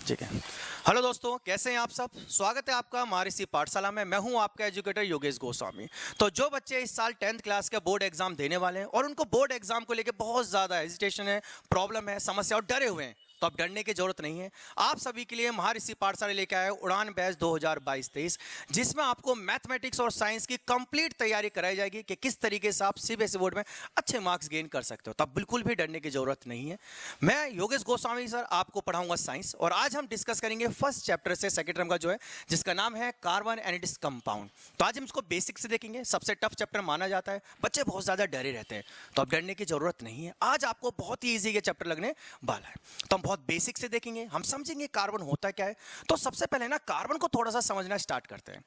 ठीक है। हेलो दोस्तों, कैसे हैं आप सब। स्वागत है आपका हमारी इसी पाठशाला में। मैं हूं आपका एजुकेटर योगेश गोस्वामी। तो जो बच्चे इस साल 10th क्लास के बोर्ड एग्जाम देने वाले हैं और उनको बोर्ड एग्जाम को लेकर बहुत ज़्यादा हेजिटेशन है, प्रॉब्लम है, समस्या और डरे हुए हैं, तो अब डरने की जरूरत नहीं है। आप सभी के लिए महर्षि पाठशाला लेकर आए उड़ान बैच 2022-23, जिसमें आपको मैथमेटिक्स और साइंस की कंप्लीट तैयारी कराई जाएगी कि किस तरीके से आप सीबीएसई बोर्ड में अच्छे मार्क्स गेन कर सकते हो। तब बिल्कुल भी डरने की जरूरत नहीं है। मैं योगेश गोस्वामी सर आपको पढ़ाऊंगा साइंस, और आज हम डिस्कस करेंगे फर्स्ट चैप्टर से सेकंड टर्म का जो है, जिसका नाम है कार्बन एंड इट्स कंपाउंड। तो आज हम इसको बेसिक से देखेंगे। सबसे टफ चैप्टर माना जाता है, बच्चे बहुत ज्यादा डरे रहते हैं, तो अब डरने की जरूरत नहीं है। आज आपको बहुत ही ईजी ये चैप्टर लगने वाला है। तो हम बहुत बेसिक से देखेंगे, हम समझेंगे कार्बन होता क्या है। तो सबसे पहले ना कार्बन को थोड़ा सा समझना स्टार्ट करते हैं।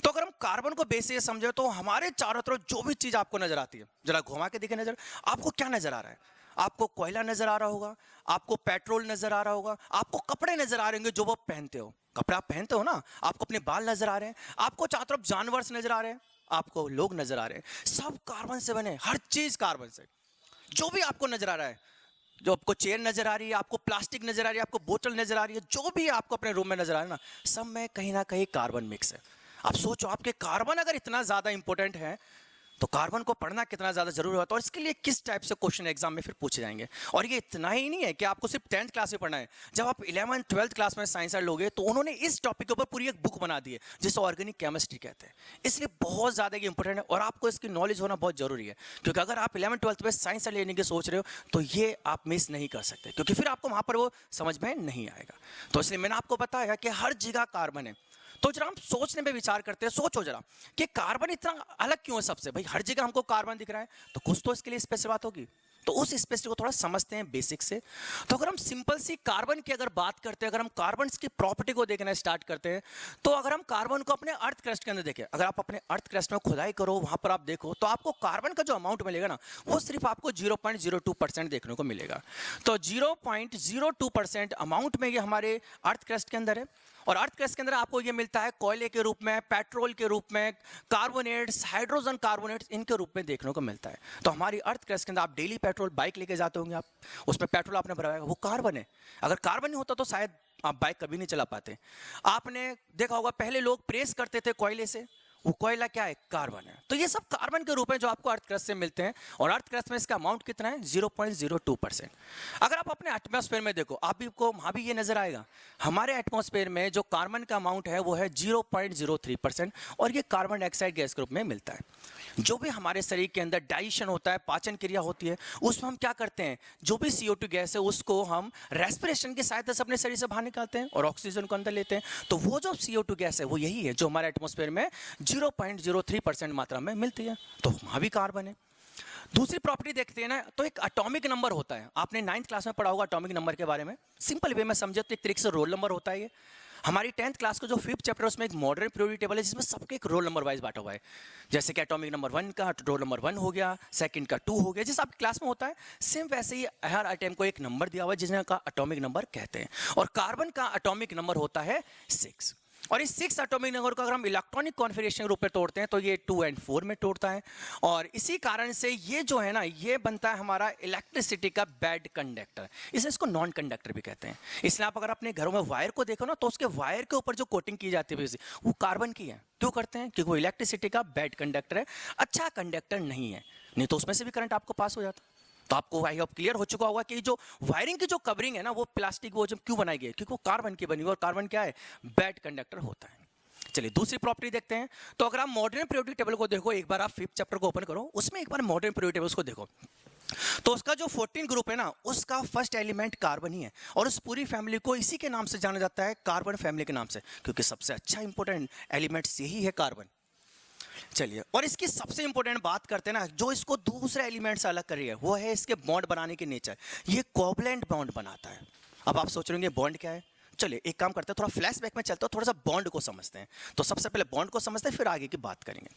तो अगर हम कार्बन को बेसिक समझे तो हमारे चारों तरफ जो भी चीज आपको नजर आती है, जरा घुमा के देखे नजर, आपको क्या नजर आ रहा है। आपको कोयला नजर आ रहा होगा, आपको पेट्रोल नजर आ रहा होगा, आपको कपड़े नजर आ रहे होंगे जो आप पहनते हो, कपड़े आप पहनते हो ना, आपको अपने बाल नजर आ रहे हैं, आपको चारों तरफ जानवर नजर आ रहे हैं, आपको लोग नजर आ रहे हैं, सब कार्बन से बने, हर चीज कार्बन से। जो भी आपको नजर आ रहा है, जो आपको चेयर नजर आ रही है, आपको प्लास्टिक नजर आ रही है, आपको बोतल नजर आ रही है, जो भी आपको अपने रूम में नजर आ रहा है ना, सब में कहीं ना कहीं कार्बन मिक्स है। आप सोचो, आपके कार्बन अगर इतना ज्यादा इंपॉर्टेंट है तो कार्बन को पढ़ना कितना ज्यादा जरूरी होता है, और इसके लिए किस टाइप से क्वेश्चन एग्जाम में फिर पूछे जाएंगे। और ये इतना ही नहीं है कि आपको सिर्फ 10th क्लास में पढ़ना है। जब आप 11th 12th क्लास में साइंस लोगे तो उन्होंने इस टॉपिक के ऊपर पूरी एक बुक बना दी है, जिसे ऑर्गेनिक केमिस्ट्री कहते हैं। इसलिए बहुत ज्यादा इंपॉर्टेंट है और आपको इसकी नॉलेज होना बहुत जरूरी है, क्योंकि अगर आप 11th 12th में साइंस लेने की सोच रहे हो तो ये आप मिस नहीं कर सकते, क्योंकि फिर आपको वहां पर वो समझ में नहीं आएगा। तो इसलिए मैंने आपको बताया कि हर जगह कार्बन है। तो जरा हम सोचने पे विचार करते हैं, सोचो जरा कि कार्बन इतना अलग क्यों है सबसे। भाई हर जगह हमको कार्बन दिख रहा है, तो कुछ तो इसके लिए स्पेशल बात होगी। तो उस स्पेशल को थोड़ा समझते हैं बेसिक से। तो अगर हम सिंपल सी कार्बन की अगर बात करते हैं, अगर हम कार्बन की प्रॉपर्टी को देखना स्टार्ट करते हैं, तो अगर हम कार्बन को अपने अर्थ क्रस्ट के अंदर देखें, अगर आप अपने अर्थ क्रस्ट में खुदाई करो, वहां पर आप देखो, तो आपको कार्बन का जो अमाउंट मिलेगा ना, वो सिर्फ आपको 0.02% देखने को मिलेगा। तो 0.02% अमाउंट में ये हमारे अर्थ क्रस्ट के अंदर है। और अर्थ क्रस्ट के अंदर आपको ये मिलता है कोयले के रूप में, पेट्रोल के रूप में, कार्बोनेट्स, हाइड्रोजन कार्बोनेट्स, इनके रूप में देखने को मिलता है। तो हमारी अर्थ क्रस्ट के अंदर आप डेली पेट्रोल बाइक लेके जाते होंगे, आप उसमें पेट्रोल आपने भरवाया, वो कार्बन है। अगर कार्बन नहीं होता तो शायद आप बाइक कभी नहीं चला पाते। आपने देखा होगा पहले लोग प्रेस करते थे कोयले से, वो कोयला क्या है, कार्बन है। तो ये सब कार्बन के रूप में जो आपको अर्थ क्रस्ट से मिलते हैं, और अर्थ क्रस्ट में इसका अमाउंट कितना है, 0.02%। अगर आप अपने एटमॉस्फेयर में देखो, आप भी को वहां भी ये नजर आएगा, हमारे एटमॉस्फेयर में जो कार्बन का अमाउंट है वो है 0.03%, और ये कार्बन डाइऑक्साइड गैस के रूप में मिलता है। जो भी हमारे शरीर के अंदर डाइजेशन होता है, पाचन क्रिया होती है, उसमें हम क्या करते हैं, जो भी CO2 गैस है उसको हम रेस्पिरेशन की सहायता से अपने शरीर से बाहर निकालते हैं और ऑक्सीजन को अंदर लेते हैं। तो वो जो CO2 गैस है वो यही है जो हमारे एटमॉस्फेयर में 0.03% मात्रा में मिलती है। तो वहां भी कार्बन है। दूसरी प्रॉपर्टी देखते हैं ना, तो एक एटॉमिक नंबर होता है। आपने 9th क्लास में पढ़ा होगा एटॉमिक नंबर के बारे में। सिंपल वे में समझे तो एक तरीके से रोल नंबर होता है ये। हमारी 10th क्लास का जो 5th चैप्टर है उसमें एक मॉडर्न पीरियोडिक टेबल है, जिसमें सबके एक रोल नंबर वाइज बांटा हुआ है। जैसे कि एटॉमिक नंबर 1 का रोल नंबर 1 हो गया, सेकंड का 2 हो गया, जैसे आपकी क्लास में होता है सेम वैसे ही हर आइटम को एक नंबर दिया हुआ है, जिसने का एटॉमिक नंबर कहते हैं। और कार्बन का एटॉमिक नंबर होता है 6। और इस 6 एटॉमिक नंबर को अगर हम इलेक्ट्रॉनिक कॉन्फिगरेशन के रूप में तोड़ते हैं तो ये 2 और 4 में तोड़ता है। और इसी कारण से ये जो है ना, ये बनता है हमारा इलेक्ट्रिसिटी का बैड कंडक्टर। इसको नॉन कंडक्टर भी कहते हैं। इसलिए आप अगर अपने घरों में वायर को देखो ना, तो उसके वायर के ऊपर जो कोटिंग की जाती है वो कार्बन की है। क्यों करते हैं, क्योंकि वो इलेक्ट्रिसिटी का बैड कंडक्टर है, अच्छा कंडक्टर नहीं है, नहीं तो उसमें से भी करंट आपको पास हो जाता। तो आपको आई होप क्लियर हो चुका होगा कि जो वायरिंग की जो कवरिंग है ना, वो प्लास्टिक वो जब क्यों बनाई गई, क्योंकि वो कार्बन की बनी हुई, और कार्बन क्या है, बैड कंडक्टर होता है। चलिए दूसरी प्रॉपर्टी देखते हैं। तो अगर आप मॉडर्न पीरियोडिक टेबल को देखो, एक बार आप 5th चैप्टर को ओपन करो, उसमें एक बार मॉडर्न पीरियोडिक टेबल को देखो, तो उसका जो 14 ग्रुप है ना, उसका फर्स्ट एलिमेंट कार्बन ही है। और उस पूरी फैमिली को इसी के नाम से जाना जाता है, कार्बन फैमिली के नाम से, क्योंकि सबसे अच्छा इंपॉर्टेंट एलिमेंट्स यही है, कार्बन। चलिए, और इसकी सबसे इंपॉर्टेंट बात करते हैं ना, जो इसको दूसरे एलिमेंट से अलग कर रही है, वो है इसके बॉन्ड बनाने की नेचर। ये कोवलेंट बॉन्ड बनाता है। अब आप सोच रहे होंगे बॉन्ड क्या है। चलिए एक काम करते हैं, थोड़ा फ्लैशबैक में चलते हैं, थोड़ा सा बॉन्ड को समझते हैं। तो सबसे पहले बॉन्ड को समझते हैं, फिर आगे की बात करेंगे।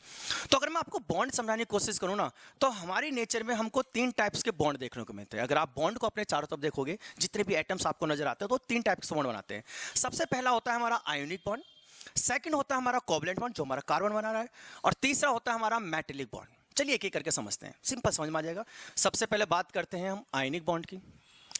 तो अगर मैं आपको बॉन्ड समझाने की कोशिश करूं ना, तो हमारी नेचर में हमको 3 टाइप्स के बॉन्ड देखने को मिलते हैं। अगर आप बॉन्ड को अपने चारों तरफ देखोगे, जितने भी एटम्स आपको नजर आते हैं, तो 3 टाइप्स के बॉन्ड बनाते हैं। सबसे पहला होता है हमारा आयोनिक बॉन्ड, सेकंड होता है हमारा कोवलेंट बॉन्ड जो हमारा कार्बन बना रहा है, और तीसरा होता है हमारा मेटेलिक बॉन्ड। चलिए एक एक करके समझते हैं, सिंपल समझ में आ जाएगा। सबसे पहले बात करते हैं हम आयनिक बॉन्ड की।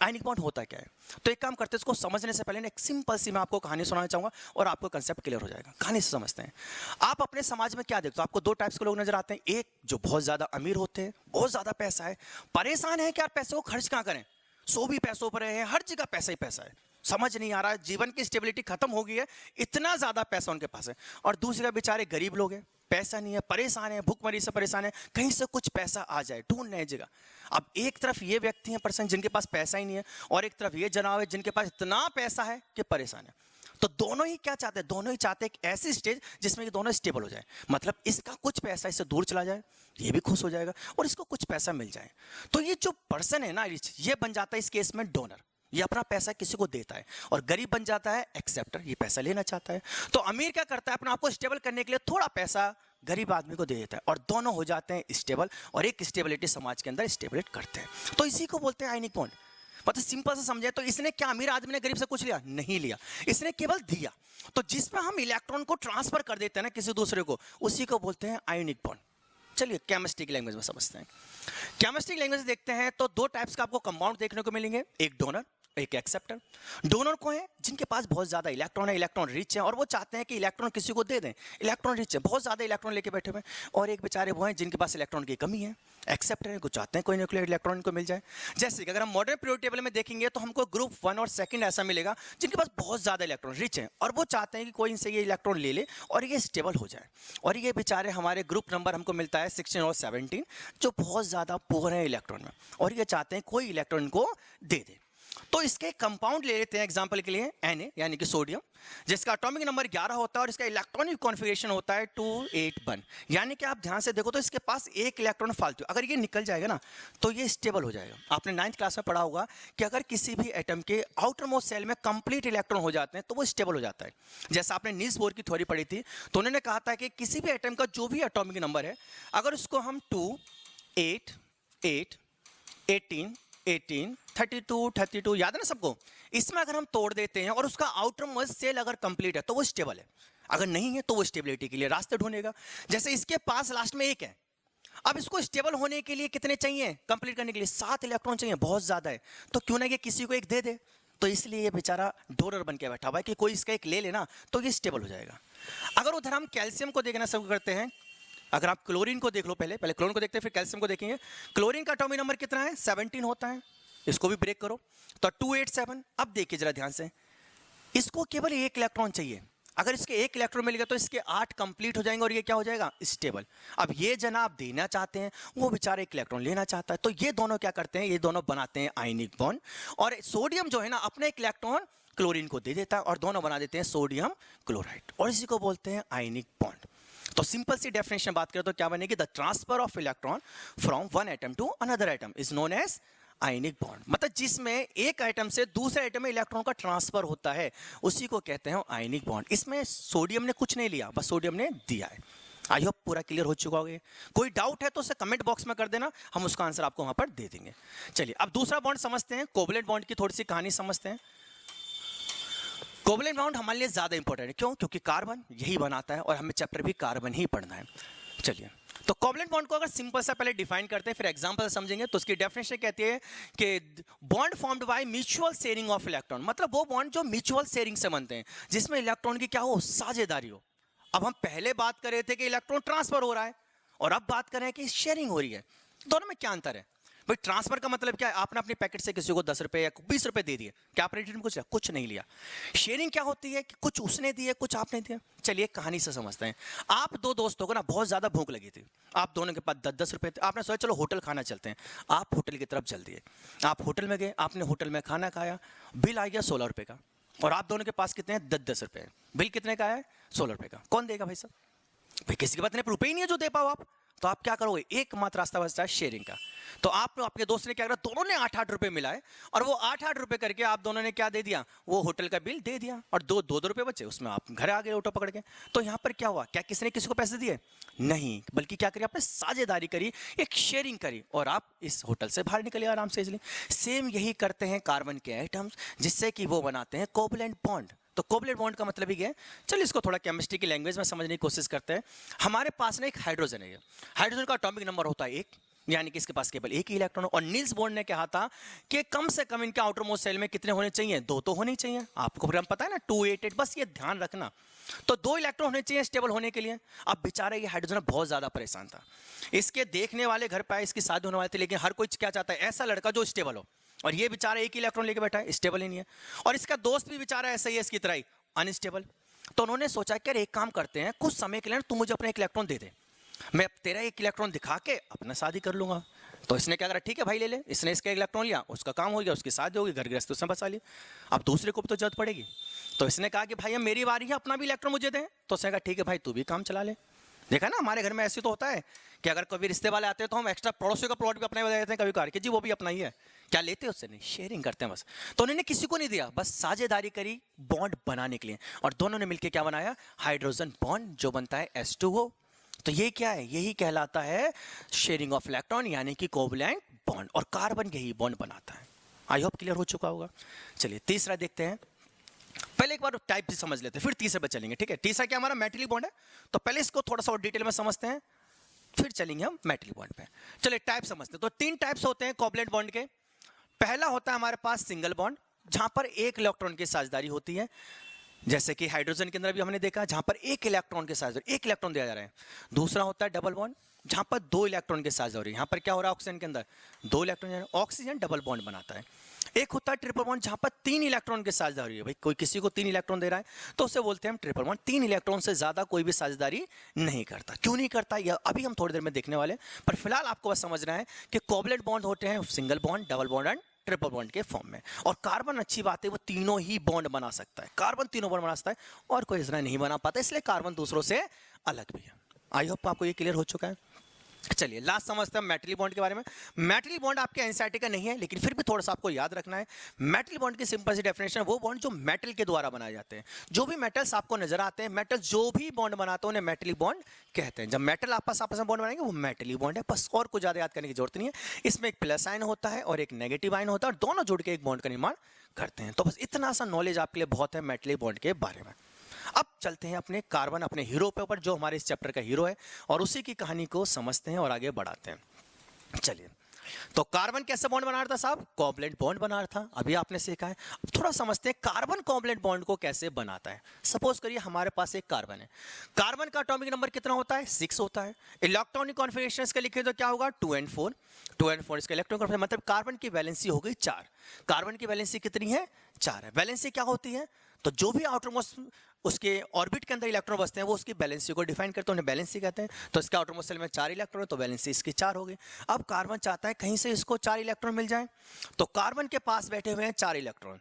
आयनिक बॉन्ड होता क्या है? तो एक काम करते हैं, इसको समझने से पहले एक सिंपल सी मैं आपको कहानी सुनाना चाहूंगा और आपको कंसेप्ट क्लियर हो जाएगा। कहानी से समझते हैं। आप अपने समाज में क्या देखते हो? आपको दो टाइप्स के लोग नजर आते हैं। एक जो बहुत ज्यादा अमीर होते हैं, बहुत ज्यादा पैसा है, परेशान है कि यार पैसे को खर्च कहाँ करें, सो भी पैसों पर है, हर जगह पैसा ही पैसा है, समझ नहीं आ रहा, जीवन की स्टेबिलिटी खत्म हो गई है, इतना ज्यादा पैसा उनके पास है। और दूसरे का बेचारे गरीब लोग हैं, पैसा नहीं है, परेशान है, भूखमरी से परेशान है, कहीं से कुछ पैसा आ जाए, ढूंढ रहे जगह। अब एक तरफ ये व्यक्ति हैं पर्सन जिनके पास पैसा ही नहीं है, और एक तरफ ये जनाब है जिनके पास इतना पैसा है कि परेशान है। तो दोनों ही क्या चाहते हैं? दोनों ही चाहते हैं एक ऐसी स्टेज जिसमें कि दोनों स्टेबल हो जाए। मतलब इसका कुछ पैसा इससे दूर चला जाए, ये भी खुश हो जाएगा, और इसको कुछ पैसा मिल जाए। तो ये जो पर्सन है ना, ये बन जाता है इस केस में डोनर, ये अपना पैसा किसी को देता है। और गरीब बन जाता है एक्सेप्टर, ये पैसा लेना चाहता है। तो अमीर क्या करता है? अपने आप को स्टेबल करने के लिए थोड़ा पैसा गरीब आदमी को दे देता है, और दोनों हो जाते हैं स्टेबल, और एक स्टेबिलिटी समाज के अंदर स्टेबलेट करते हैं। तो इसी को बोलते हैं आयनिक बॉन्ड। मतलब सिंपल से समझे तो इसने क्या, अमीर आदमी ने गरीब से कुछ लिया? नहीं लिया, इसने केवल दिया। तो जिसमें हम इलेक्ट्रॉन को ट्रांसफर कर देते हैं ना किसी दूसरे को, उसी को बोलते हैं आयनिक बॉन्ड। चलिए केमिस्ट्री की लैंग्वेज में समझते हैं। केमिस्ट्री की लैंग्वेज देखते हैं तो दो टाइप्स का आपको कंपाउंड देखने को मिलेंगे, एक डोनर, एक एक्सेप्टर। डोनर को है जिनके पास बहुत ज्यादा इलेक्ट्रॉन है, इलेक्ट्रॉन रिच है, और वो चाहते हैं कि इलेक्ट्रॉन किसी को दे दें, इलेक्ट्रॉन रिच है, बहुत ज्यादा इलेक्ट्रॉन लेके बैठे हुए। और एक बेचारे वो हैं जिनके पास इलेक्ट्रॉन की कमी है, एक्सेप्टर है, को चाहते हैं कोई न्यूक्लियर इलेक्ट्रॉन को मिल जाए। जैसे कि अगर हम मॉडर्न पीरियोडिक टेबल में देखेंगे तो हमको ग्रुप 1 और 2 ऐसा मिलेगा जिनके पास बहुत ज्यादा इलेक्ट्रॉन रिच है, और वो चाहते हैं कि कोई इनसे ये इलेक्ट्रॉन ले ले और ये स्टेबल हो जाए। और ये बेचारे हमारे ग्रुप नंबर हमको मिलता है 16 और 17, जो बहुत ज्यादा पुअर है इलेक्ट्रॉन में, और ये चाहते हैं कोई इलेक्ट्रॉन को दे दे। तो इसके कंपाउंड ले लेते हैं एग्जांपल के लिए Na, यानी कि सोडियम, जिसका एटॉमिक नंबर 11 होता है और इसका इलेक्ट्रॉनिक कॉन्फ़िगरेशन होता है 281। यानी कि आप ध्यान से देखो तो इसके पास एक इलेक्ट्रॉन फालतू, अगर ये निकल जाएगा ना तो ये स्टेबल हो जाएगा। आपने 9th क्लास में पढ़ा होगा कि अगर किसी भी एटम के आउटर मोस्ट सेल में कंप्लीट इलेक्ट्रॉन हो जाते हैं तो वो स्टेबल हो जाता है। जैसा आपने नील्स बोर की थ्योरी पढ़ी थी, तो उन्होंने कहा था कि किसी भी एटम का जो भी एटॉमिक नंबर है, अगर उसको हम 2, 8, 8, 18, 18, 32 याद है ना सबको, इसमें अगर हम तोड़ देते हैं और उसका आउटर मोस्ट सेल अगर कंप्लीट है तो वो स्टेबल है, अगर नहीं है तो वो स्टेबिलिटी के लिए रास्ते ढूंढेगा। जैसे इसके पास लास्ट में 1 है, अब इसको स्टेबल होने के लिए कितने चाहिए? कंप्लीट करने के लिए 7 इलेक्ट्रॉन चाहिए, बहुत ज्यादा है। तो क्यों ना ये किसी को एक दे दे, तो इसलिए ये बेचारा डोनर बन के बैठा हुआ है कि कोई इसका एक ले लेना तो ये स्टेबल हो जाएगा। अगर उधर हम कैल्शियम को देखना शुरू करते हैं, अगर आप क्लोरीन को देख लो, पहले क्लोरीन को देखते हैं फिर कैल्शियम को देखेंगे। क्लोरीन का एटॉमिक नंबर कितना है? 17 होता है। इसको भी ब्रेक करो तो 287। अब देखिए जरा ध्यान से, इसको केवल 1 इलेक्ट्रॉन चाहिए, अगर इसके 1 इलेक्ट्रॉन मिल गया तो इसके 8 कंप्लीट हो जाएंगे और ये क्या हो जाएगा? स्टेबल। अब ये जनाब देना चाहते हैं, वो बेचारा 1 इलेक्ट्रॉन लेना चाहता है, तो ये दोनों क्या करते हैं? ये दोनों बनाते हैं आयनिक बॉन्ड, और सोडियम जो है ना अपना 1 इलेक्ट्रॉन क्लोरीन को दे देता है और दोनों बना देते हैं सोडियम क्लोराइड, और इसी को बोलते हैं आयनिक बॉन्ड। तो सिंपल सी डेफिनेशन बात करें तो क्या बनेगी? The transfer of electron from one atom to another atom is known as ionic bond. मतलब जिसमें एक एटम से दूसरे एटम में इलेक्ट्रॉन का ट्रांसफर होता है, उसी को कहते हैं आयनिक बॉन्ड। इसमें सोडियम ने कुछ नहीं लिया, बस सोडियम ने दिया है। आई होप पूरा क्लियर हो चुका होगा। कोई डाउट है तो उसे कमेंट बॉक्स में कर देना, हम उसका आंसर आपको वहां पर दे देंगे। चलिए अब दूसरा बॉन्ड समझते हैं, कोवलेंट बॉन्ड की थोड़ी सी कहानी समझते हैं। कोवलेंट बॉन्ड हमारे लिए ज्यादा इंपॉर्टेंट है, क्यों? क्योंकि कार्बन यही बनाता है और हमें चैप्टर भी कार्बन ही पढ़ना है। चलिए तो कोवलेंट बॉन्ड को अगर सिंपल सा पहले डिफाइन करते हैं फिर एग्जांपल समझेंगे। तो उसकी डेफिनेशन कहती है कि bond formed by mutual sharing of electron, मतलब वो बॉन्ड जो म्यूचुअल शेयरिंग से बनते हैं, जिसमें इलेक्ट्रॉन की क्या हो? साझेदारी हो। अब हम पहले बात कर रहे थे कि इलेक्ट्रॉन ट्रांसफर हो रहा है, और अब बात कर रहे हैं कि शेयरिंग हो रही है। दोनों में क्या अंतर है भाई? ट्रांसफर का मतलब क्या है? आपने अपने पैकेट से किसी को 10 रुपए या 20 रुपए दे दिए, क्या आपने रिटर्न कुछ नहीं लिया। शेयरिंग क्या होती है कि कुछ उसने दिए कुछ आपने दिया। चलिए कहानी से समझते हैं। आप दो दोस्तों को ना बहुत ज्यादा भूख लगी थी, आप दोनों के पास 10-10 रुपए थे, आपने सोचा चलो होटल खाना चलते हैं। आप होटल की तरफ चल दिए, आप होटल में गए, आपने होटल में खाना खाया, बिल आ गया 16 रुपए का, और आप दोनों के पास कितने हैं? 10-10 रुपए। बिल कितने का है? 16 रुपए का। कौन देगा भाई साहब? भाई किसी के पास इतने रुपए ही नहीं है जो दे पाओ आप, तो आप क्या करोगे? एकमात्र रास्ता बचता है शेयरिंग का। तो आप आपके दोस्त ने क्या करा? दोनों ने 8-8 रुपए मिलाए, और वो 8-8 रुपए करके आप दोनों ने क्या दे दिया? वो होटल का बिल दे दिया, और 2-2 रुपए बचे, उसमें आप घर आ गए ऑटो पकड़ के। तो यहाँ पर क्या हुआ? क्या किसी ने किसी को पैसे दिए? नहीं, बल्कि क्या करी? आपने साझेदारी करी, एक शेयरिंग करी, और आप इस होटल से बाहर निकले आराम से इजली। सेम यही करते हैं कार्बन के एटम्स, जिससे कि वो बनाते हैं कोवलेंट बॉन्ड। तो कोवलेंट बॉन्ड का मतलब ही है, चलिए इसको थोड़ा केमिस्ट्री की लैंग्वेज में समझने की कोशिश करते हैं। हमारे पास ना एक हाइड्रोजन है, हाइड्रोजन का एटॉमिक नंबर होता है 1, यानी कि इसके पास केवल एक ही इलेक्ट्रॉन। और नील्स बोर ने कहा था कि कम से कम इनके आउटर मोस्ट शेल में कितने होने चाहिए, 2 तो होने चाहिए। आपको प्रोग्राम पता है ना, 288, बस ये ध्यान रखना। तो 2 इलेक्ट्रॉन होने चाहिए स्टेबल होने के लिए। अब बेचारा ये हाइड्रोजन बहुत ज्यादा परेशान था। इसके देखने वाले घर पे आए, इसकी शादी होने वाली थी, लेकिन हर कोई क्या चाहता है, ऐसा लड़का जो स्टेबल हो। और ये बेचारा एक ही इलेक्ट्रॉन लेके बैठा है, स्टेबल ही नहीं है। और इसका दोस्त भी बेचारा ऐसा ही है इसकी तरह ही, अनस्टेबल। तो उन्होंने सोचा कि एक काम करते हैं, कुछ समय के लिए तू मुझे अपना एक इलेक्ट्रॉन दे दे, मैं तेरा एक इलेक्ट्रॉन दिखा के अपना शादी कर लूंगा। तो इसने क्या करा, ठीक है भाई ले ले। इसने इसका इलेक्ट्रॉन लिया, उसका काम हो गया, उसकी शादी होगी, घर गृहस्थ उसने बचा लिया। अब दूसरे को भी तो जरूरत पड़ेगी। तो इसने कहा कि भाई अब मेरी बारी है, अपना भी इलेक्ट्रॉन मुझे दे। तो उसने कहा ठीक है भाई तू भी काम चला ले। देखा ना, हमारे घर में ऐसे तो होता है कि अगर कभी रिश्ते वाले आते हैं तो हम एक्स्ट्रा पड़ोसियों का प्लॉट भी अपना बता देते हैं कभी कार के, जी वो भी अपना ही है। क्या लेते हैं उससे, नहीं, शेयरिंग करते हैं बस। तो उन्होंने किसी को नहीं दिया, बस साझेदारी करी बॉन्ड बनाने के लिए। और दोनों ने मिलकर क्या बनाया, हाइड्रोजन बॉन्ड, जो बनता है H2O। तो ये क्या है, यही कहलाता है शेयरिंग ऑफ इलेक्ट्रॉन, यानी कि कोवलेंट बॉन्ड। और कार्बन यही बॉन्ड बनाता है। आई होप क्लियर हो चुका होगा। चलिए तीसरा देखते हैं। पहले एक बार टाइप भी समझ लेते हैं, फिर तीसरे पे चलेंगे, ठीक है। तीसरा क्या हमारा मेटलिक बॉन्ड है, तो पहले इसको थोड़ा सा और डिटेल में समझते हैं, फिर चलेंगे हम मेटलिक बॉन्ड पे। चलिए टाइप समझते हैं। तो 3 टाइप्स होते हैं कोवलेंट बॉन्ड के। पहला होता है हमारे पास सिंगल बॉन्ड, जहां पर एक इलेक्ट्रॉन की साझेदारी होती है, जैसे कि हाइड्रोजन के अंदर भी हमने देखा, जहां पर एक इलेक्ट्रॉन के साझेदारी, एक इलेक्ट्रॉन दिया जा रहा है। दूसरा होता है डबल बॉन्ड, जहां पर 2 इलेक्ट्रॉन के साझेदारी। यहां पर क्या हो रहा है, ऑक्सीजन के अंदर 2 इलेक्ट्रॉन, ऑक्सीजन डबल बॉन्ड बनाता है। एक होता है ट्रिपल बॉन्ड, जहां पर 3 इलेक्ट्रॉन के साझेदारी है। भाई कोई किसी को 3 इलेक्ट्रॉन दे रहा है तो उसे बोलते हैं हम ट्रिपल बॉन्ड। 3 इलेक्ट्रॉन से ज्यादा कोई भी साझेदारी नहीं करता। क्यों नहीं करता, यह अभी हम थोड़ी देर में देखने वाले, पर फिलहाल आपको बस समझना है कि कोवलेंट बॉन्ड होते हैं single bond, double bond and triple bond के फॉर्म में। और कार्बन अच्छी बात है, वो तीनों ही बॉन्ड बना सकता है। कार्बन तीनों बॉन्ड बना सकता है और कोई इतना नहीं बना पाता, इसलिए कार्बन दूसरों से अलग भी है। आई होप आपको ये क्लियर हो चुका है। चलिए लास्ट समझते हैं मेटलिक बॉन्ड के बारे में। मेटलिक बॉन्ड आपके एनसीईआरटी का नहीं है, लेकिन फिर भी थोड़ा सा आपको याद रखना है। मेटलिक बॉन्ड की सिंपल सी डेफिनेशन है, वो बॉन्ड जो मेटल के द्वारा बनाए जाते हैं। जो भी मेटल्स आपको नजर आते हैं, मेटल जो भी बॉन्ड बनाते हैं उन्हें मेटलिक बॉन्ड कहते हैं। जब मेटल आपस में बॉन्ड बनाएंगे वो मेटलिक बॉन्ड है, बस और कुछ ज्यादा याद करने की जरूरत नहीं है। इसमें एक प्लस आयन होता है और एक नेगेटिव आयन होता है, और दोनों जुड़ के एक बॉन्ड का निर्माण करते हैं। तो बस इतना सा नॉलेज आपके लिए बहुत है मेटलिक बॉन्ड के बारे में। अब चलते हैं अपने कार्बन, अपने हीरो पे ऊपर, जो हमारे इस चैप्टर का हीरो है, और उसी की कहानी को समझते हैं और आगे बढ़ाते हैं। चलिए, तो कार्बन कैसे बॉन्ड बना रहा था साहब, कोवलेंट बॉन्ड बना रहा था, अभी आपने सीखा है। अब थोड़ा समझते हैं कार्बन कोवलेंट बॉन्ड को कैसे बनाता है। सपोज करिए हमारे पास एक कार्बन है, कार्बन का एटॉमिक नंबर कितना होता है, 6 होता है। इलेक्ट्रॉनिक कॉन्फिगरेशन इसका लिखे तो क्या होगा, 2 and 4, 2 and 4 इसका इलेक्ट्रॉन कॉन्फिगरेशन, मतलब कार्बन की वैलेंसी हो गई 4। कार्बन की वैलेंसी कितनी है, 4 है। वैलेंसी क्या होती है, तो जो भी आउटरमोस्ट उसके ऑर्बिट के अंदर इलेक्ट्रॉन बसते हैं वो उसकी बैलेंसी को डिफाइन करते हैं, उन्हें बैलेंसी कहते हैं। तो इसका आउटरमोस्ट शेल में 4 इलेक्ट्रॉन है, तो बैलेंसी इसकी 4 हो गई। अब कार्बन चाहता है कहीं से इसको 4 इलेक्ट्रॉन मिल जाए, तो कार्बन के पास बैठे हुए हैं 4 इलेक्ट्रॉन,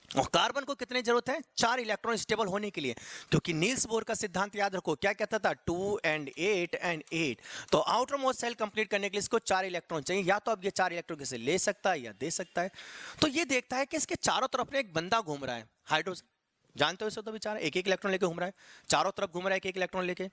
और कार्बन को कितने जरूरत है, 4 इलेक्ट्रॉन स्टेबल होने के लिए। क्योंकि नील्स बोर का सिद्धांत याद रखो, क्या कहता था, 2 and 8 and 8। तो आउटर मोस्ट सेल कंप्लीट करने के लिए इसको 4 इलेक्ट्रॉन चाहिए, या तो अब ये 4 इलेक्ट्रॉन किसे ले सकता है या दे सकता है। तो ये देखता है कि इसके चारों तरफ में एक बंदा घूम रहा है, हाइड्रोजन, जानते हो इसे, तो बेचारा एक इलेक्ट्रॉन लेके घूम रहा है, चारों तरफ घूम रहा है एक इलेक्ट्रॉन लेके,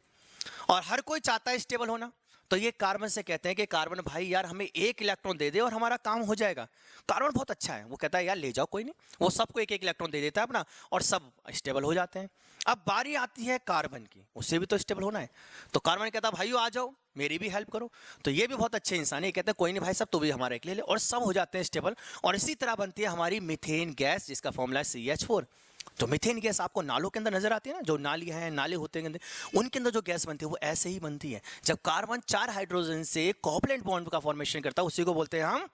और हर कोई चाहता है स्टेबल होना। तो ये कार्बन से कहते हैं कि कार्बन भाई यार हमें 1 इलेक्ट्रॉन दे दे और हमारा काम हो जाएगा। कार्बन बहुत अच्छा है, वो कहता है यार ले जाओ कोई नहीं, वो सबको 1 इलेक्ट्रॉन दे देता है अपना, और सब स्टेबल हो जाते हैं। अब बारी आती है कार्बन की, उससे भी तो स्टेबल होना है। तो कार्बन कहता है भाइयों आ जाओ, मेरी भी हेल्प करो। तो ये भी बहुत अच्छे इंसान है, कहते हैं कोई नहीं भाई सब, तो भी हमारे एक ले ले, और सब हो जाते हैं स्टेबल। और इसी तरह बनती है हमारी मीथेन गैस, जिसका फॉर्मूला है CH4। तो मीथेन गैस आपको नालों के अंदर नजर आती है ना, जो नाली हैं, नाले होते हैं, उनके अंदर जो गैस बनती है वो ऐसे ही बनती है। जब कार्बन 4 हाइड्रोजन से कोवलेंट बॉन्ड का फॉर्मेशन करता है, उसी को बोलते हैं हम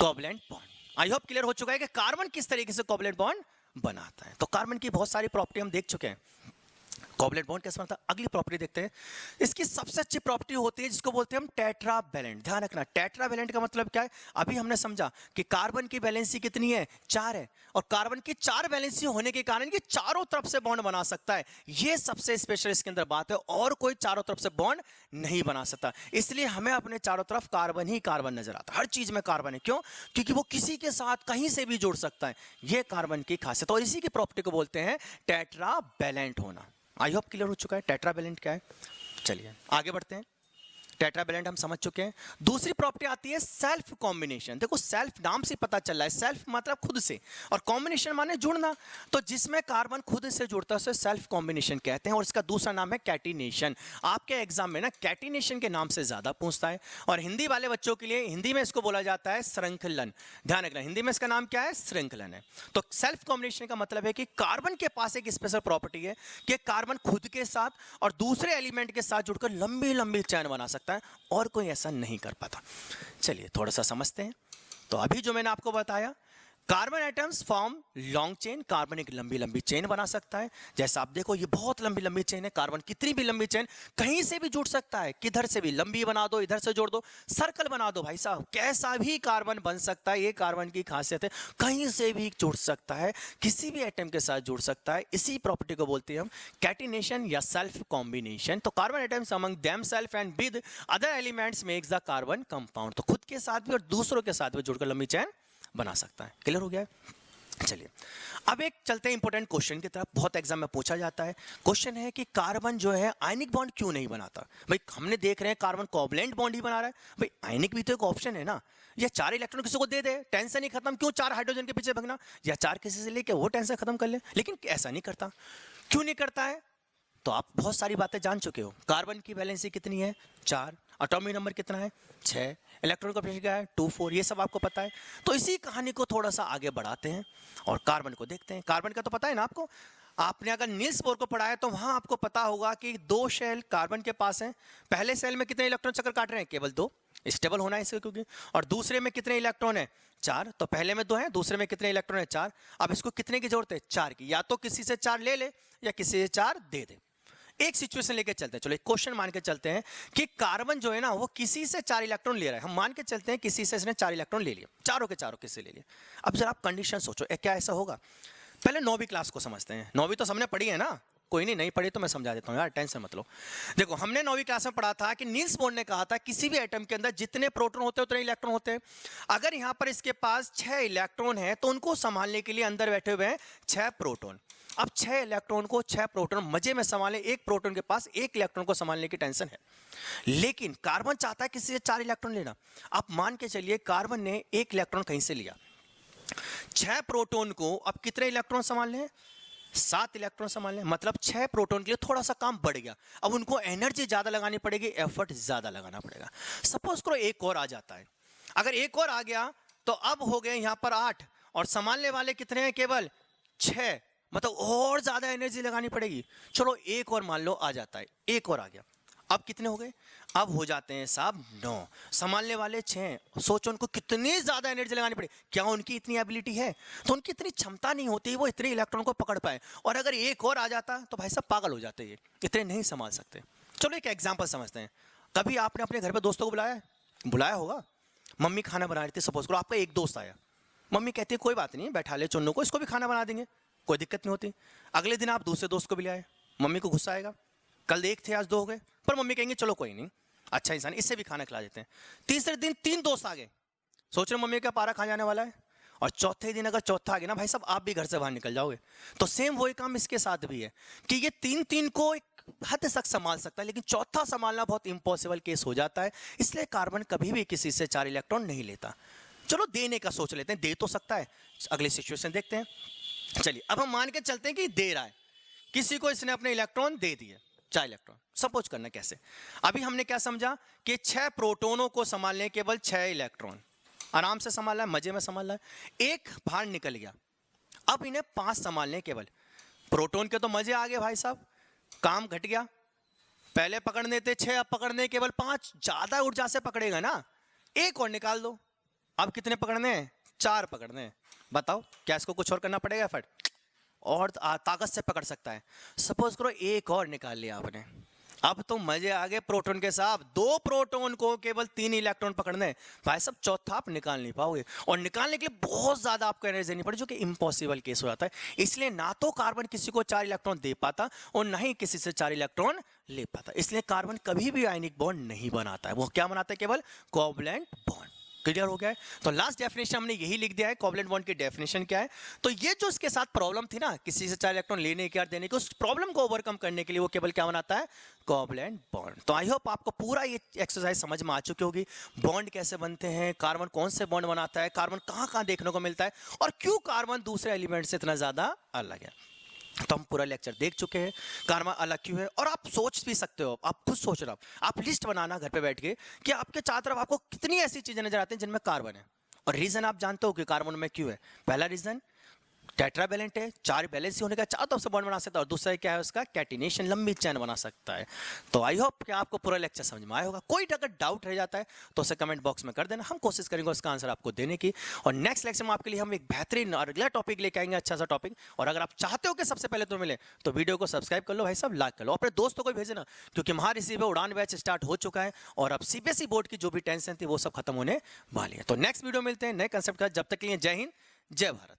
covalent bond. I hope clear हो चुका है कि कार्बन किस तरीके से कोवलेंट बॉन्ड बनाता है। तो कार्बन की बहुत सारी प्रॉपर्टी हम देख चुके हैं, कोवलेंट बॉन्ड कैसे बनता है। अगली प्रॉपर्टी देखते हैं, इसकी सबसे अच्छी प्रॉपर्टी होती है जिसको बोलते हैं हम टेट्रावैलेंट। ध्यान रखना, टेट्रावैलेंट का मतलब क्या है, अभी हमने समझा कि कार्बन की वैलेंसी कितनी है, 4 है, और कार्बन की 4 वैलेंसी होने के कारण ये चारों तरफ से बॉन्ड बना सकता है। ये सबसे स्पेशल इसके अंदर बात है, और कोई चारों तरफ से बॉन्ड नहीं बना सकता। इसलिए हमें अपने चारों तरफ कार्बन ही कार्बन नजर आता है, हर चीज में कार्बन है। क्यों, क्योंकि वो किसी के साथ कहीं से भी जुड़ सकता है, ये कार्बन की खासियत। और इसी की प्रॉपर्टी को बोलते हैं टेट्रावैलेंट होना। आई होप क्लियर हो चुका है टेट्रावैलेंट क्या है। चलिए आगे बढ़ते हैं। टेट्रावैलेंट हम समझ चुके हैं। दूसरी प्रॉपर्टी आती है सेल्फ कॉम्बिनेशन। देखो सेल्फ नाम से पता चल रहा है, सेल्फ मतलब खुद से, और कॉम्बिनेशन माने जुड़ना। तो जिसमें कार्बन खुद से जुड़ता है उसे सेल्फ कॉम्बिनेशन कहते हैं, और इसका दूसरा नाम है कैटिनेशन। आपके एग्जाम में ना कैटिनेशन के नाम से ज्यादा पूछता है, और हिंदी वाले बच्चों के लिए हिंदी में इसको बोला जाता है श्रृंखलन। ध्यान रखना, हिंदी में इसका नाम क्या है, श्रृंखलन है। तो सेल्फ कॉम्बिनेशन का मतलब है कि कार्बन के पास एक स्पेशल प्रॉपर्टी है कि कार्बन खुद के साथ और दूसरे एलिमेंट के साथ जुड़कर लंबी लंबी चैन बना सकता है, और कोई ऐसा नहीं कर पाता। चलिए थोड़ा सा समझते हैं। तो अभी जो मैंने आपको बताया, carbon atoms form long chain. Carbon एक लंबी लंबी चेन बना सकता है। जैसा आप देखो ये बहुत लंबी लंबी चेन है। कार्बन कितनी भी लंबी चेन कहीं से भी जुड़ सकता है, किधर से भी, लंबी बना दो, इधर से जोड़ दो, सर्कल बना दो, भाई साहब कैसा भी कार्बन बन सकता है। ये कार्बन की खासियत है, कहीं से भी जुड़ सकता है, किसी भी एटम के साथ जुड़ सकता है। इसी प्रॉपर्टी को बोलते हैं हम कैटिनेशन या सेल्फ कॉम्बिनेशन। तो carbon atoms among themselves and with other elements makes the carbon compound. तो खुद के साथ भी और दूसरों के साथ भी जुड़कर लंबी चेन बना सकता है। क्लियर हो गया है? चलिए अब एक चलते हैं इंपॉर्टेंट क्वेश्चन की तरफ। बहुत एग्जाम में पूछा जाता है। क्वेश्चन है कि कार्बन जो है आयनिक बॉन्ड क्यों नहीं बनाता। भाई हमने देख रहे हैं कार्बन कोवलेंट बॉन्ड ही बना रहा है, भाई आयनिक भी तो एक ऑप्शन है ना। या 4 इलेक्ट्रॉन किसी को दे दे, टेंशन ही खत्म, क्यों 4 हाइड्रोजन के पीछे भगना, या 4 किसी से लेके वो टेंशन खत्म कर ले। लेकिन ऐसा नहीं करता। क्यों नहीं करता है? तो आप बहुत सारी बातें जान चुके हो। कार्बन की वैलेंसी कितनी है, 4, एटॉमिक नंबर कितना है, 6, इलेक्ट्रॉन का प्रेशर क्या है, 2 4, ये सब आपको पता है। तो इसी कहानी को थोड़ा सा आगे बढ़ाते हैं और कार्बन को देखते हैं। कार्बन का तो पता है ना आपको, आपने अगर नील्स बोर को पढ़ा है तो वहां आपको पता होगा कि 2 शेल कार्बन के पास हैं। पहले सेल में कितने इलेक्ट्रॉन चक्कर काट रहे हैं, केवल 2, स्टेबल होना है इसके क्योंकि। और दूसरे में कितने इलेक्ट्रॉन है, 4। तो पहले में 2 है, दूसरे में कितने इलेक्ट्रॉन है, 4। अब इसको कितने की जरूरत है, 4 की। या तो किसी से 4 ले ले या किसी से 4 दे दे। एक सिचुएशन लेके चलते हैं। चलो एक क्वेश्चन मान के चलते हैं कि कार्बन जो है ना वो किसी से 4 इलेक्ट्रॉन ले रहा है। हम मान के चलते हैं किसी से इसने 4 इलेक्ट्रॉन ले लिए, चारों के चारों किससे ले लिए। अब जरा आप कंडीशन सोचो, क्या ऐसा होगा। पहले 9वीं क्लास को समझते हैं। 9वीं तो सबने पढ़ी है ना, कोई नहीं पढ़ी तो मैं समझा देता हूँ यार, टेंशन मत लो। देखो हमने 9वीं क्लास में पढ़ा था कि नील्स बोर ने कहा था किसी भी एटम के अंदर जितने प्रोटॉन होते हैं उतने इलेक्ट्रॉन होते हैं। अगर यहाँ पर इसके पास 6 इलेक्ट्रॉन है तो उनको संभालने के लिए अंदर बैठे हुए हैं 6 प्रोटॉन। अब 6 इलेक्ट्रॉन को 6 प्रोटॉन मजे में संभाले, एक प्रोटॉन के पास 1 इलेक्ट्रॉन को संभालने की टेंशन है। लेकिन कार्बन चाहता है किसी से 4 इलेक्ट्रॉन लेना। आप मान के चलिए कार्बन ने 1 इलेक्ट्रॉन कहीं से लिया, 6 प्रोटॉन को अब कितने इलेक्ट्रॉन संभालने हैं, 7 इलेक्ट्रॉन संभालने। मतलब 6 प्रोटॉन के लिए थोड़ा सा काम बढ़ गया। अब उनको एनर्जी ज्यादा लगानी पड़ेगी, एफर्ट ज्यादा लगाना पड़ेगा। सपोज करो एक और आ जाता है। अगर एक और आ गया तो अब हो गए यहां पर 8 और संभालने वाले कितने हैं, केवल 6। मतलब और ज्यादा एनर्जी लगानी पड़ेगी। चलो एक और मान लो आ जाता है, एक और आ गया। अब कितने हो गए, अब हो जाते हैं साहब 9। संभालने वाले 6। सोचो उनको कितनी ज्यादा एनर्जी लगानी पड़े। क्या उनकी इतनी एबिलिटी है, तो उनकी इतनी क्षमता नहीं होती वो इतने इलेक्ट्रॉन को पकड़ पाए। और अगर एक और आ जाता तो भाई साहब पागल हो जाते, ये इतने नहीं संभाल सकते। चलो एक एग्जाम्पल समझते हैं। कभी आपने अपने घर पे दोस्तों को बुलाया, बुलाया होगा। मम्मी खाना बना रही थी, सपोज करो आपका एक दोस्त आया। मम्मी कहती है कोई बात नहीं, बैठा ले चुन्नू को, इसको भी खाना बना देंगे, कोई दिक्कत नहीं होती। अगले दिन आप दूसरे दोस्त को भी ले आए, मम्मी को गुस्सा आएगा, कल 1 थे आज 2 हो गए। पर मम्मी कहेंगे चलो कोई नहीं, अच्छा इंसान, इससे भी खाना खिला देते हैं। तीसरे दिन 3 दोस्त आ गए, सोच रहे मम्मी का पारा खा जाने वाला है। और चौथे दिन अगर चौथा आ गया ना भाई साहब, आप भी घर से बाहर निकल जाओगे। तो सेम वही काम इसके साथ भी है कि ये 3 को एक हद तक संभाल सकता है, लेकिन चौथा संभालना बहुत इम्पॉसिबल केस हो जाता है। इसलिए कार्बन कभी भी किसी से 4 इलेक्ट्रॉन नहीं लेता। चलो देने का सोच लेते हैं, दे तो सकता है। अगली सिचुएशन देखते हैं। चलिए अब हम मान के चलते हैं कि दे रहा है, किसी को इसने अपने इलेक्ट्रॉन दे दिए, 4 इलेक्ट्रॉन। सपोज करना कैसे, अभी हमने क्या समझा कि 6 प्रोटोनों को संभालने केवल 6 इलेक्ट्रॉन, आराम से संभाला है, मजे में संभाला है। एक बाहर निकल गया, अब इन्हें 5 संभालने केवल। प्रोटोन के तो मजे आ गए भाई साहब, काम घट गया। पहले पकड़ने थे 6, अब पकड़ने केवल 5। ज्यादा ऊर्जा से पकड़ेगा ना, एक और निकाल दो। अब कितने पकड़ने हैं, 4 पकड़ने हैं। बताओ क्या इसको कुछ और करना पड़ेगा, फट और ताकत से पकड़ सकता है। सपोज करो एक और निकाल लिया आपने, अब तो मजे आ गए प्रोटॉन के साथ। 2 प्रोटॉन को केवल 3 इलेक्ट्रॉन पकड़ने, भाई साहब चौथा आप निकाल नहीं पाओगे। और निकालने के लिए बहुत ज्यादा आपको एनर्जी देनी पड़ेगी, जो कि इम्पॉसिबल केस हो जाता है। इसलिए ना तो कार्बन किसी को 4 इलेक्ट्रॉन दे पाता और ना ही किसी से 4 इलेक्ट्रॉन ले पाता। इसलिए कार्बन कभी भी आयनिक बॉन्ड नहीं बनाता है। वो क्या बनाता है, केवल कोवलेंट बॉन्ड। क्लियर हो गया है? तो लास्ट डेफिनेशन हमने यही लिख दिया है, कोवलेंट बॉन्ड की डेफिनेशन क्या है। तो ये जो इसके साथ प्रॉब्लम थी ना, किसी से 4 इलेक्ट्रॉन लेने की और देने की, उस प्रॉब्लम को ओवरकम करने के लिए वो केवल क्या बनाता है, कोवलेंट बॉन्ड। तो आई होप आपको पूरा ये एक्सरसाइज समझ में आ चुकी होगी, बॉन्ड कैसे बनते हैं, कार्बन कौन से बॉन्ड बनाता है, कार्बन कहाँ कहाँ देखने को मिलता है, और क्यों कार्बन दूसरे एलिमेंट से इतना ज्यादा अलग है। तो हम पूरा लेक्चर देख चुके हैं, कार्बन अलग क्यों है। और आप सोच भी सकते हो, आप खुद सोच रहे हो, आप लिस्ट बनाना घर पे बैठ के कि आपके चारों तरफ आपको कितनी ऐसी चीजें नजर आती हैं जिनमें कार्बन है, और रीजन आप जानते हो कि कार्बन में क्यों है। पहला रीजन टेट्रावैलेंट है, 4 बैलेंस होने का, चारों तरफ से बॉन्ड बना सकता है, और दूसरा क्या है उसका, कैटिनेशन, लंबी चैन बना सकता है। तो आई होप कि आपको पूरा लेक्चर समझ में आया होगा। कोई अगर डाउट रह जाता है तो उसे कमेंट बॉक्स में कर देना, हम कोशिश करेंगे उसका आंसर आपको देने की। और नेक्स्ट लेक्चर में आपके लिए हम एक बेहतरीन और अगला टॉपिक लेके आएंगे, अच्छा सा टॉपिक। और अगर आप चाहते हो कि सबसे पहले तो मिले, तो वीडियो को सब्सक्राइब कर लो भाई साहब, लाइक कर लो, अपने दोस्तों को भेजना, क्योंकि महाऋषि पे उड़ान बैच स्टार्ट हो चुका है, और अब सीबीएसई बोर्ड की जो भी टेंशन थी वो सब खत्म होने वाली है। तो नेक्स्ट वीडियो मिलते हैं नए कंसेप्ट का, जब तक के लिए जय हिंद, जय भारत।